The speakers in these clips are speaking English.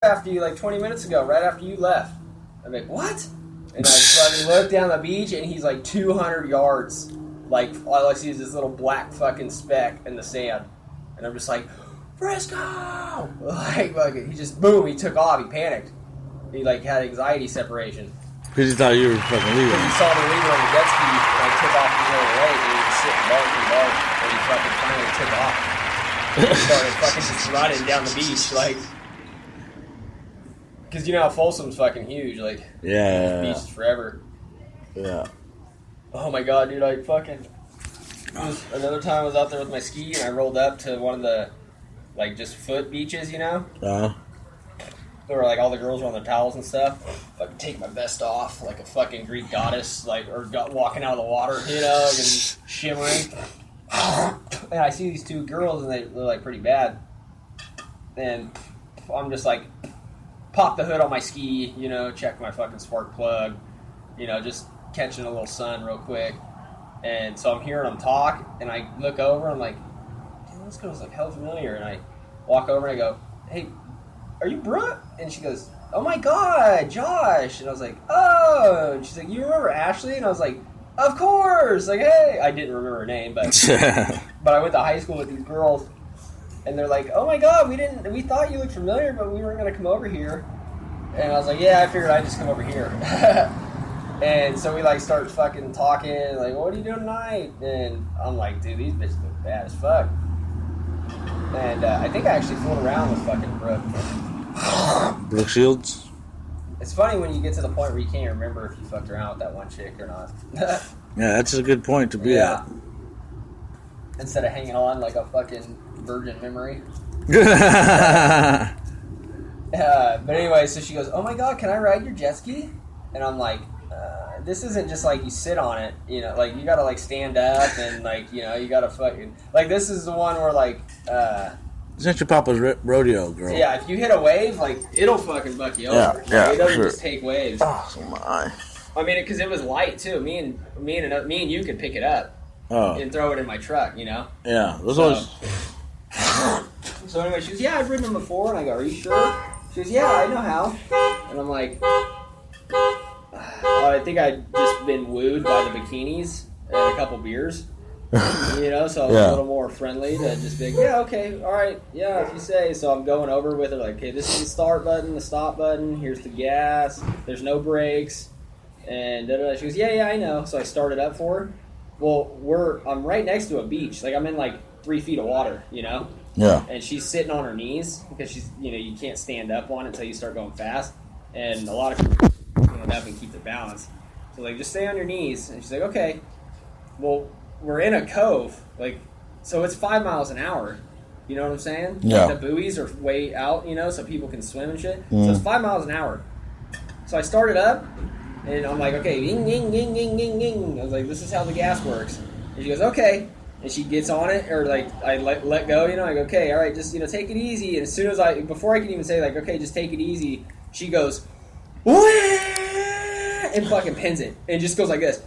after you like 20 minutes ago, right after you left. I'm like, what? And I fucking look down the beach, and he's like 200 yards. Like, all I see is this little black fucking speck in the sand. And I'm just like, Frisco! Like, fucking, he just, boom, he took off. He panicked. He, like, had anxiety separation. Because he thought you were fucking leaving. Because he saw me leaving on the jet ski, and I took off the other way, and he was sitting bark, and he fucking finally took off. And he started fucking just running down the beach, like... Because you know how Folsom's fucking huge, like... Yeah. Beach is forever. Yeah. Oh my god, dude, I fucking... Another time I was out there with my ski, and I rolled up to one of the, like, just foot beaches, you know? Where, like, all the girls were on their towels and stuff. Fucking take my vest off, like a fucking Greek goddess, like, or walking out of the water, you know, like, and shimmering. And I see these two girls, and they're, like, pretty bad. And I'm just, like, pop the hood on my ski, you know, check my fucking spark plug, you know, just catching a little sun real quick. And so I'm hearing them talk, and I look over, and I'm like, damn, this girl's, like, hell familiar. And I walk over, and I go, hey, are you Brooke? And she goes, oh my god, Josh. And I was like, oh. And she's like, you remember Ashley? And I was like, of course. Like, hey. I didn't remember her name, but but I went to high school with these girls, and they're like, oh my god, we thought you looked familiar, but we weren't going to come over here. And I was like, yeah, I figured I'd just come over here. And so we, like, start fucking talking, like, what are you doing tonight? And I'm like, dude, these bitches look bad as fuck. And I think I actually fooled around with fucking Brooke. Brooke Shields? It's funny when you get to the point where you can't remember if you fucked around with that one chick or not. Yeah, that's a good point to be at. Instead of hanging on like a fucking virgin memory. But anyway, so she goes, oh my god, can I ride your jet ski? And I'm like, this isn't just like you sit on it, you know, like you gotta like stand up and like, you know, you gotta fucking, like this is the one where like, It's not your papa's rodeo, girl. yeah, if you hit a wave, like, it'll fucking buck you over. Yeah, it doesn't sure. just take waves. Oh, my. I mean, because it was light, too. Me and you could pick it up and throw it in my truck, you know? Yeah. So anyway, she goes, yeah, I've ridden them before. And I go, are you sure? She goes, yeah, I know how. And I'm like, I think I'd just been wooed by the bikinis and a couple beers. You know, so I was a little more friendly to just be like, yeah, okay, all right, yeah, if you say. So I'm going over with her like, okay, this is the start button, the stop button, here's the gas, there's no brakes, and da-da-da. She goes, yeah, I know. So I started up for her. Well, I'm right next to a beach. Like, I'm in like 3 feet of water, you know? Yeah. And she's sitting on her knees because she's, you know, you can't stand up on it until you start going fast. And a lot of people stand up and keep their balance. So, like, just stay on your knees. And she's like, okay. Well, we're in a cove, like, so it's 5 miles an hour. You know what I'm saying? Yeah. Like the buoys are way out, you know, so people can swim and shit. So it's 5 miles an hour. So I started up, and I'm like, okay, ding, ding, ding, ding, ding, ding. I was like, this is how the gas works. And she goes, okay. And she gets on it, or like, I let go, you know, I go, okay, all right, just, you know, take it easy. And as soon as before I can even say, like, okay, just take it easy, she goes, wah! And fucking pins it. And just goes like this.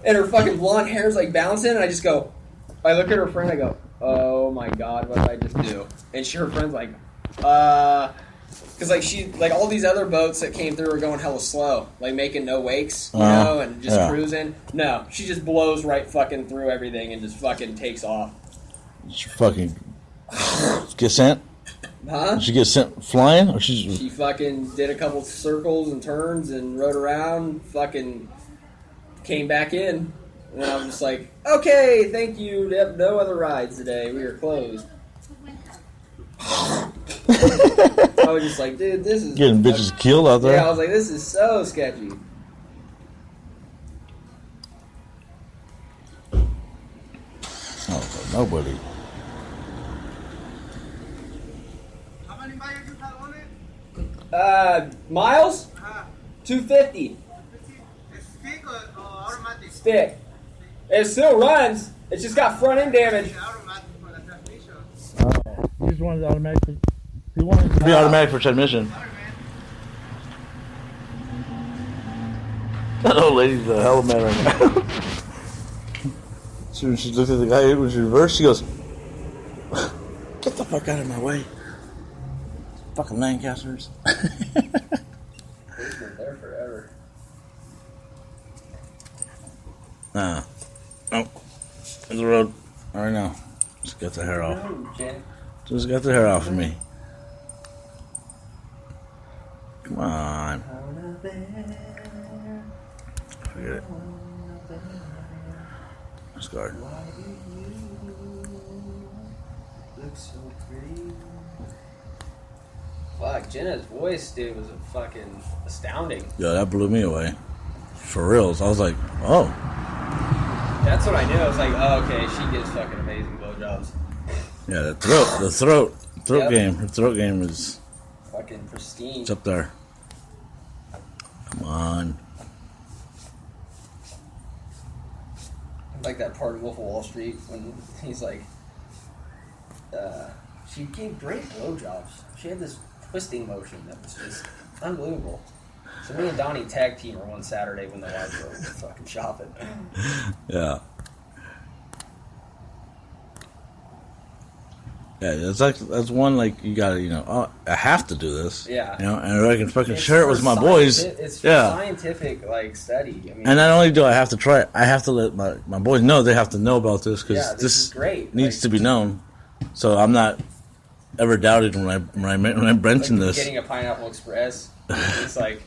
And her fucking blonde hair's like bouncing, and I just go, I look at her friend, I go, oh my god, what did I just do? And her friend's like, because like like all these other boats that came through were going hella slow, like making no wakes, you know, and just cruising. No, she just blows right fucking through everything and just fucking takes off. She fucking get sent? Huh? Did she get sent flying? Or she fucking did a couple circles and turns and rode around, fucking came back in. And I was just like, okay, thank you. No other rides today. We are closed. I was just like, dude, this is... Getting bitches killed out there? Yeah, I was like, this is so sketchy. Oh, nobody. Miles? 250. Stick or automatic? Stick. It still runs. It's just got front end damage. Automatic for the transmission. Oh, you just wanted automatic. You wanted to be automatic for transmission. That old lady's a hell of a man right now. So when she looked at the guy when she reversed, she goes, "Get the fuck out of my way. Fucking Lancasters. They've been there forever. Nope. There's the road. All right now. Just got the hair off. Just got the hair off of me. Come on. Forget it. Let's go. Look so pretty. Fuck, Jenna's voice, dude, was fucking astounding. Yo, that blew me away. For reals. I was like, oh. That's what I knew. I was like, oh, okay, she gives fucking amazing blowjobs. Yeah, the throat game. Her throat game is fucking pristine. it's up there. Come on. Like that part of Wolf of Wall Street when he's like, she gave great blowjobs. She had this twisting motion that was just unbelievable. So me and Donnie tag team her one Saturday when the wives were fucking shopping. Yeah. Yeah, that's one like you gotta oh, I have to do this. Yeah. And I can fucking share it with my boys. It's for scientific like study. I mean, and not only do I have to try it, I have to let my boys know they have to know about this because this is great. Needs to be known. So I'm not ever doubted when I mention this. Getting a Pineapple Express, it's like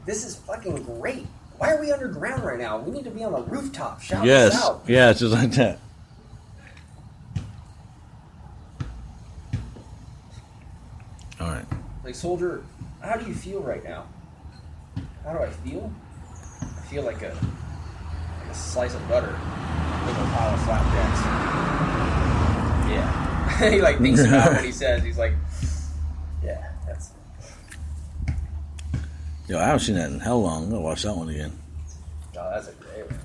this is fucking great. Why are we underground right now? We need to be on the rooftop. Shout us out. Yeah, it's just like that. All right. Like, soldier, how do you feel right now? How do I feel? I feel like a slice of butter with a pile of flapjacks. Yeah. He like thinks about what he says. He's like, yeah, that's. Yo, I haven't seen that in hell long. I'm gonna watch that one again. Oh, that's a great one.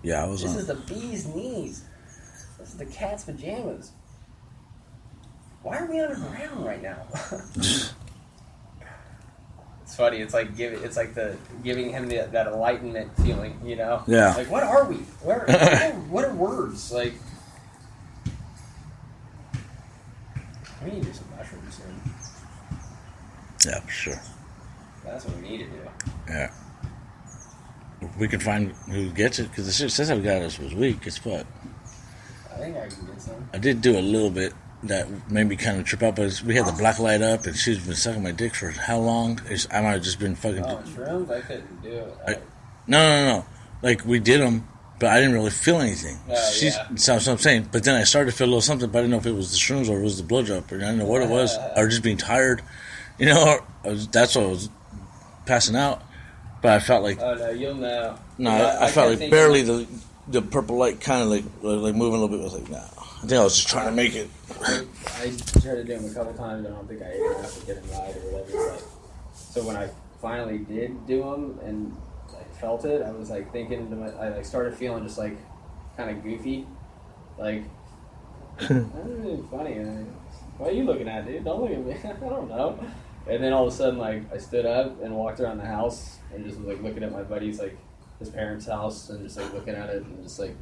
Yeah, I was. This is the bee's knees. This is the cat's pajamas. Why are we underground right now? It's funny. It's like giving him that enlightenment feeling, you know? Yeah. Like, what are we? What are words? Like, we need to do some mushrooms soon. Yeah, for sure. That's what we need to do. Yeah. If we can find who gets it, because the shit says I got us was weak as fuck. I think I can get some. I did do a little bit. That made me kind of trip out, but we had the black light up, and she's been sucking my dick for how long? I might have just been fucking. Oh, shrooms? I couldn't do it. No. Like, we did them, but I didn't really feel anything. Yeah. So I'm saying. But then I started to feel a little something, but I didn't know if it was the shrooms or it was the blowjob, or I didn't know what it was, or just being tired. That's what I was passing out. But I felt like. Oh, no, you'll know. No, I felt like barely the purple light kind of like moving a little bit. I was like, nah. I think I was just trying to make it. I tried to do them a couple times, and I don't think I ate enough to get them right or whatever. But, so when I finally did do them and I felt it, I was like thinking, I started feeling just like kind of goofy. Like, that's really funny. What are you looking at, dude? Don't look at me. I don't know. And then all of a sudden, like, I stood up and walked around the house and just was like looking at my buddy's, like, his parents' house and just like looking at it and just like,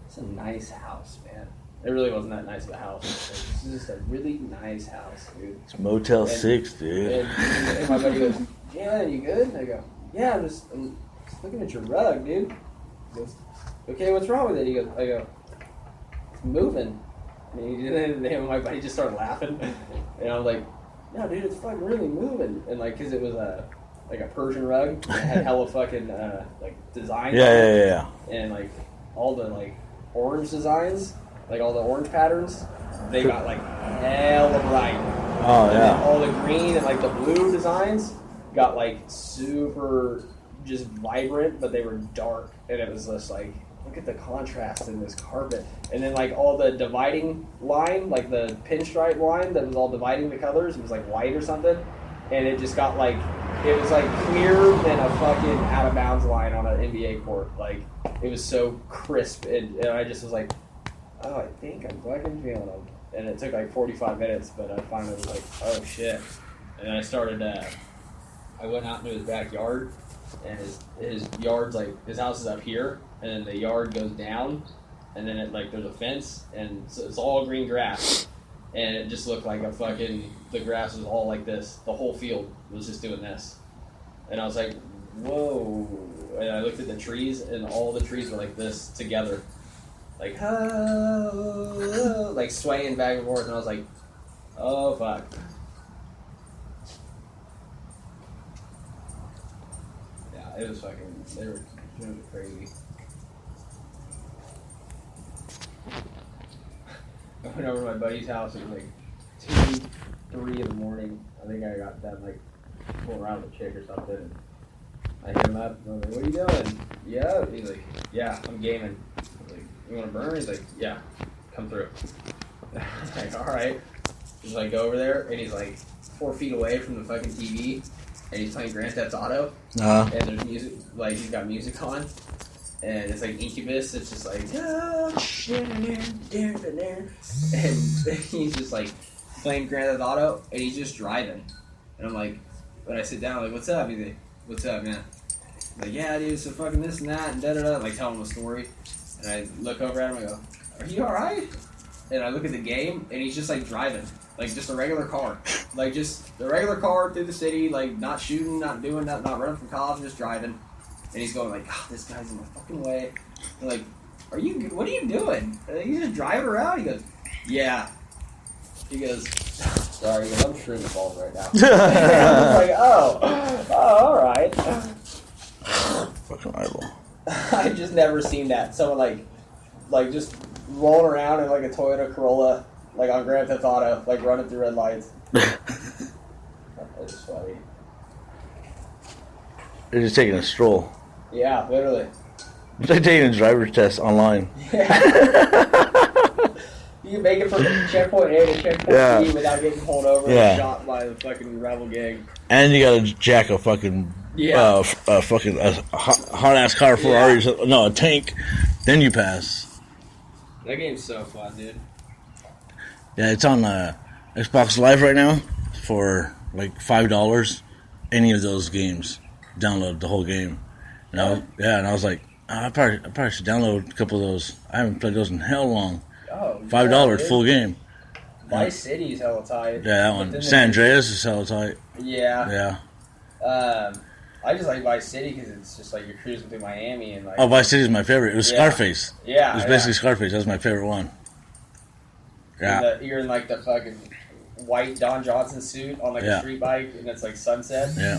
it's a nice house, man. It really wasn't that nice of a house. This is just a really nice house, dude. It's Motel 6, dude. And my buddy goes, yeah, you good? And I go, yeah, I'm just looking at your rug, dude. He goes, okay, what's wrong with it? I go, it's moving. And my buddy just started laughing. And I was like, no, dude, it's fucking really moving. And like, cause it was like a Persian rug. And it had hella fucking like designs. Yeah. And like all the like orange designs. Like all the orange patterns, they got like hella bright. Oh, and yeah. then all the green and like the blue designs got like super just vibrant, but they were dark. And it was just like, look at the contrast in this carpet. And then like all the dividing line, like the pinstripe line that was all dividing the colors, it was like white or something. And it just got like, it was like clearer than a fucking out of bounds line on an NBA court. Like, it was so crisp. And I just was like, oh, I think I'm fucking feeling them. And it took like 45 minutes, but I finally was like, oh shit. And then I started, I went out into his backyard, and his yard's like, his house is up here, and then the yard goes down, and then there's a fence, and so it's all green grass, and it just looked like the grass was all like this. The whole field was just doing this, and I was like, whoa! And I looked at the trees, and all the trees were like this together, like like swaying back and forth, and I was like, oh fuck. Yeah, it was fucking. They were crazy. I went over to my buddy's house. It was like 2, 3 in the morning. I think I got done fooling around with a chick or something. And I hit him up. And I was like, "What are you doing?" Yeah. He's like, "Yeah, I'm gaming." I was like, "You want to burn?" He's like, "Yeah, come through." I was like, "All right." He's like, "Go over there," and he's like 4 feet away from the fucking TV, and he's playing Grand Theft Auto. And there's music, he's got music on. And it's like Incubus. It's just like, and he's just like playing Grand Theft Auto, and he's just driving. And I'm like, when I sit down, I'm like, what's up? He's like, what's up, man? I'm like, yeah, dude, so fucking this and that, and da da da. Like telling him a story. And I look over at him, and I go, are you alright? And I look at the game, and he's just like driving. Like just a regular car. Like just a regular car through the city, like not shooting, not doing nothing, not running from cops, just driving. And he's going like, oh, this guy's in my fucking way. I'm like, what are you doing? And you just drive around? He goes, yeah. He goes, sorry, I'm shredding the balls right now. I'm like, oh, alright. Fucking eyeball. I've just never seen that. Someone like just rolling around in like a Toyota Corolla, like on Grand Theft Auto, like running through red lights. It's funny. They're just taking a stroll. Yeah, literally. It's like taking a driver's test online. Yeah. You can make it from checkpoint A to checkpoint B without getting pulled over and shot by the fucking rebel gang. And you gotta jack a fucking hot ass car Ferrari, a tank, then you pass. That game's so fun, dude. Yeah, it's on Xbox Live right now for like $5. Any of those games, download the whole game. And I was like, I probably should download a couple of those. I haven't played those in hell long. Oh, $5 full game. Vice City's hella tight. Yeah, that one. San Andreas is hella tight. Yeah. I just like Vice City because it's just like you're cruising through Miami and like. Oh, Vice City is my favorite. It was Scarface. Yeah, it was basically Scarface. That was my favorite one. Yeah. You're in like the fucking white Don Johnson suit on like a street bike, and it's like sunset. Yeah.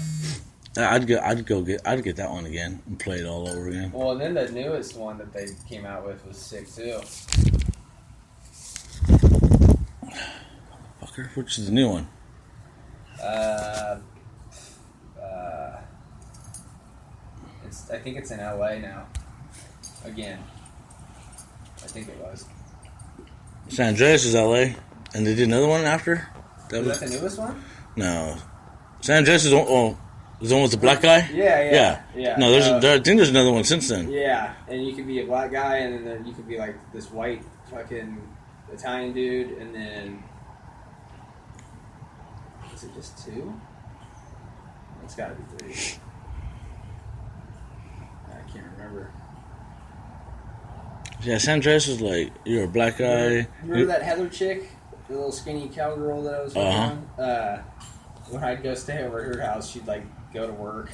I'd get that one again and play it all over again. Well, and then the newest one that they came out with was sick too. Fucker, which is the new one? I think it's in LA now. Again, I think it was. San Andreas is LA, and they did another one after. Was that the newest one? No, San Andreas is the one with the black guy. Yeah. No, I think there's another one since then. Yeah, and you could be a black guy, and then you could be like this white fucking Italian dude, and then is it just 2? It's got to be 3. I can't remember. Yeah, San Andreas is like you're a black guy. Remember that Heather chick, the little skinny cowgirl that I was on? When I'd go stay over at her house, she'd like go to work,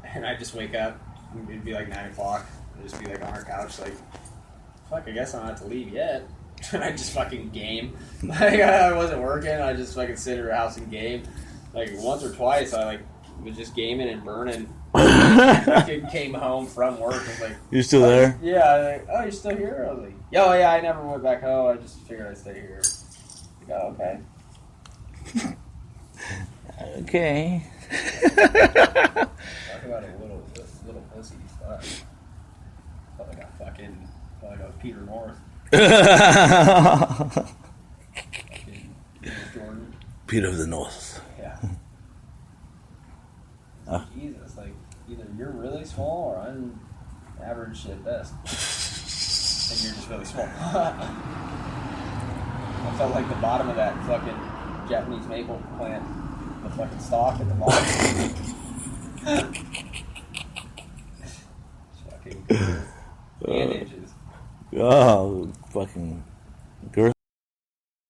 and I'd just wake up. It'd be like 9 o'clock. I'd just be like on her couch, like, fuck, I guess I don't have to leave yet. And I'd just fucking game. Like I wasn't working. I just fucking sit at her house and game. Like once or twice, I like was just gaming and burning. I came home from work and was like, "You still there?" Yeah. I was like, oh, you're still here? I was like, "Oh yeah, I never went back home. I just figured I'd stay here." Like, oh, okay. Okay. Talk about a little pussy. Fuck. Felt like I was Peter North. Jordan. Peter of the North. Yeah. Jesus, like either you're really small or I'm average at best, and you're just really small. I felt like the bottom of that fucking Japanese maple plant, the fucking stalk at the bottom. Fucking bandages. Oh, fucking